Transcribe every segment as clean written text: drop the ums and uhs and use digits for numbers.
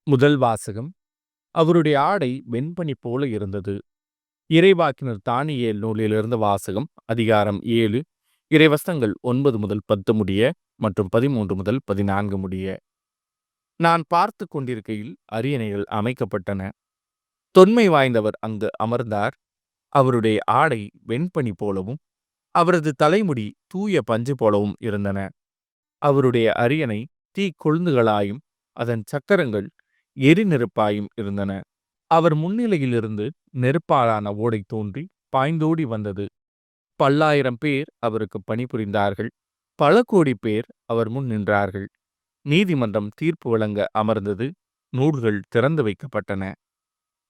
முதல் வாசகம். அவருடைய ஆடை வெண்பனி போல இருந்தது. இறைவாக்கினர் தானியேல் நூலிலிருந்து வாசகம். அதிகாரம் 7, இறைவசனங்கள் 9 முதல் 10 முடிய மற்றும் 13 முதல் 14 முடிய. நான் பார்த்து கொண்டிருக்கையில் அரியணைகள் அமைக்கப்பட்டன. தொன்மை வாய்ந்தவர் அங்கு அமர்ந்தார். அவருடைய ஆடை வெண்பனி போலவும் அவரது தலைமுடி தூய பஞ்சு போலவும் இருந்தன. அவருடைய அரியணை தீக்கொழுந்துகளாயும் அதன் சக்கரங்கள் எரிநெருப்பாயும் இருந்தன. அவர் முன்னிலையிலிருந்து நெருப்பாலான ஓடை தோன்றி பாய்ந்தோடி வந்தது. பல்லாயிரம் பேர் அவருக்கு பணிபுரிந்தார்கள். பல கோடி பேர் அவர் முன் நின்றார்கள். நீதிமன்றம் தீர்ப்பு வழங்க அமர்ந்தது. நூல்கள் திறந்து வைக்கப்பட்டன.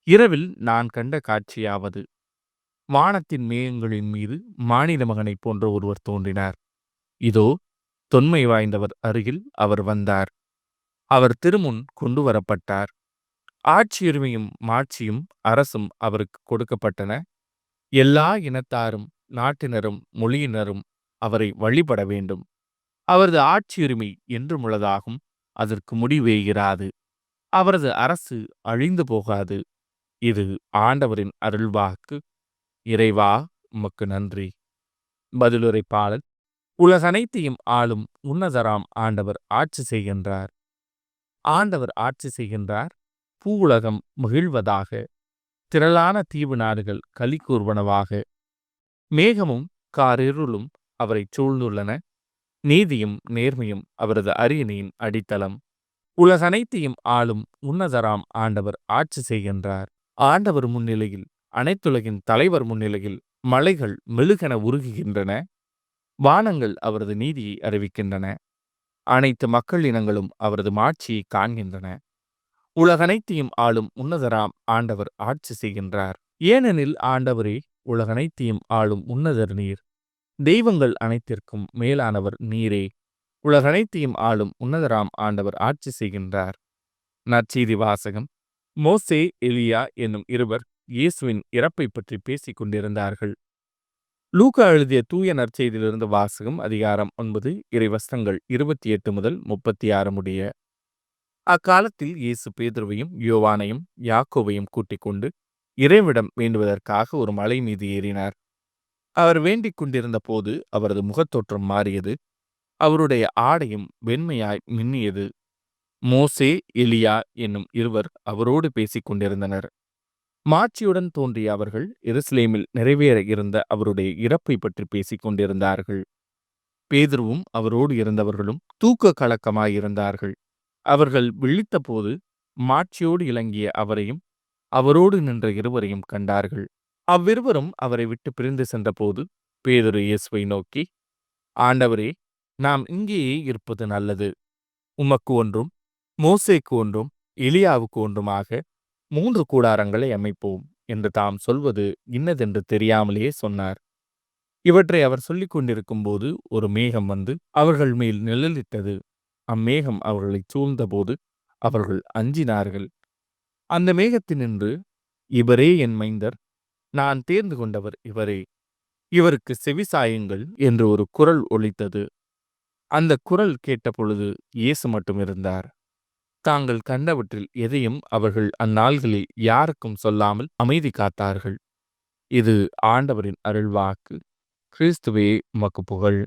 இரவில் நான் கண்ட காட்சியாவது, வானத்தின் மேகங்களின் மீது மானிட மகனைப் போன்ற ஒருவர் தோன்றினார். இதோ, தொன்மை வாய்ந்தவர் அருகில் அவர் வந்தார். அவர் திருமுன் கொண்டு வரப்பட்டார். ஆட்சியுரிமையும் மாட்சியும் அரசும் அவருக்கு கொடுக்கப்பட்டன. எல்லா இனத்தாரும் நாட்டினரும் மொழியினரும் அவரை வழிபட வேண்டும். அவரது ஆட்சியுரிமை என்றும் உள்ளதாகும். அதற்கு முடிவே இராது. அவரது அரசு அழிந்து போகாது. இது ஆண்டவரின் அருள்வாக்கு. இறைவா, உமக்கு நன்றி. பதிலுரை பாடல். உலகனைத்தையும் ஆளும் உன்னதராம் ஆண்டவர் ஆட்சி செய்கின்றார். ஆண்டவர் ஆட்சி செய்கின்றார். பூவுலகம் மகிழ்வதாக. திரளான தீவு நாடுகள் களி கூர்வனவாக. மேகமும் காரிருளும் அவரை சூழ்ந்துள்ளன. நீதியும் நேர்மையும் அவரது அரியணையின் அடித்தளம். உலகனைத்தையும் ஆளும் உன்னதராம் ஆண்டவர் ஆட்சி செய்கின்றார். ஆண்டவர் முன்னிலையில், அனைத்துலகின் தலைவர் முன்னிலையில் மலைகள் மெழுகென உருகுகின்றன. வானங்கள் அவரது நீதியை அறிவிக்கின்றன. அனைத்து மக்கள் இனங்களும் அவரது மாட்சியை காண்கின்றன. உலகனைத்தையும் ஆளும் உன்னதராம் ஆண்டவர் ஆட்சி செய்கின்றார். ஏனெனில் ஆண்டவரே உலகனைத்தையும் ஆளும் உன்னதர் நீர். தெய்வங்கள் அனைத்திற்கும் மேலானவர் நீரே. உலகனைத்தையும் ஆளும் உன்னதராம் ஆண்டவர் ஆட்சி செய்கின்றார். நற்செய்தி வாசகம். மோசே, எலியா என்னும் இருவர் இயேசுவின் இறப்பை பற்றி பேசிக் கொண்டிருந்தார்கள். லூக்கா எழுதிய தூய நற்செய்தியிலிருந்து வாசகம். அதிகாரம் 9, இறைவசனங்கள் 28 முதல் 36 முடிய. அக்காலத்தில் இயேசு பேதுருவையும் யோவானையும் யாக்கோபையும் கூட்டிக் கொண்டு இறைவிடம் வேண்டுவதற்காக ஒரு மலை மீது ஏறினார். அவர் வேண்டிக் கொண்டிருந்த போது அவரது முகத்தோற்றம் மாறியது. அவருடைய ஆடையும் வெண்மையாய் மின்னியது. மோசே, எலியா என்னும் இருவர் அவரோடு பேசிக் கொண்டிருந்தனர். மாட்சியுடன் தோன்றிய அவர்கள் எருசலேமில் நிறைவேற இருந்த அவருடைய இறப்பை பற்றி பேசிக் கொண்டிருந்தார்கள். பேதுருவும் அவரோடு இருந்தவர்களும் தூக்க கலக்கமாயிருந்தார்கள். அவர்கள் விழித்தபோது மாட்சியோடு இலங்கிய அவரையும் அவரோடு நின்ற இருவரையும் கண்டார்கள். அவ்விருவரும் அவரை விட்டு பிரிந்து சென்றபோது பேதுரு இயேசுவை நோக்கி, ஆண்டவரே, நாம் இங்கேயே இருப்பது நல்லது. உமக்கு ஒன்றும் மோசேக்கு ஒன்றும் எலியாவுக்கு ஒன்றுமாக 3 கூடாரங்களை அமைப்போம் என்று தாம் சொல்வது இன்னதென்று தெரியாமலேயே சொன்னார். இவற்றை அவர் சொல்லிக் கொண்டிருக்கும் போது ஒரு மேகம் வந்து அவர்கள் மேல் நிழலிட்டது. அம்மேகம் அவர்களை சூழ்ந்தபோது அவர்கள் அஞ்சினார்கள். அந்த மேகத்தினின்று, இவரே என் மைந்தர், நான் தேர்ந்து கொண்டவர் இவரே, இவருக்கு செவிசாயுங்கள் என்று ஒரு குரல் ஒலித்தது. அந்த குரல் கேட்டபொழுது இயேசு மட்டும் இருந்தார். தாங்கள் கண்டவற்றில் எதையும் அவர்கள் அந்நாள்களில் யாருக்கும் சொல்லாமல் அமைதி காத்தார்கள். இது ஆண்டவரின் அருள்வாக்கு. கிறிஸ்துவே, உமக்கு புகழ்.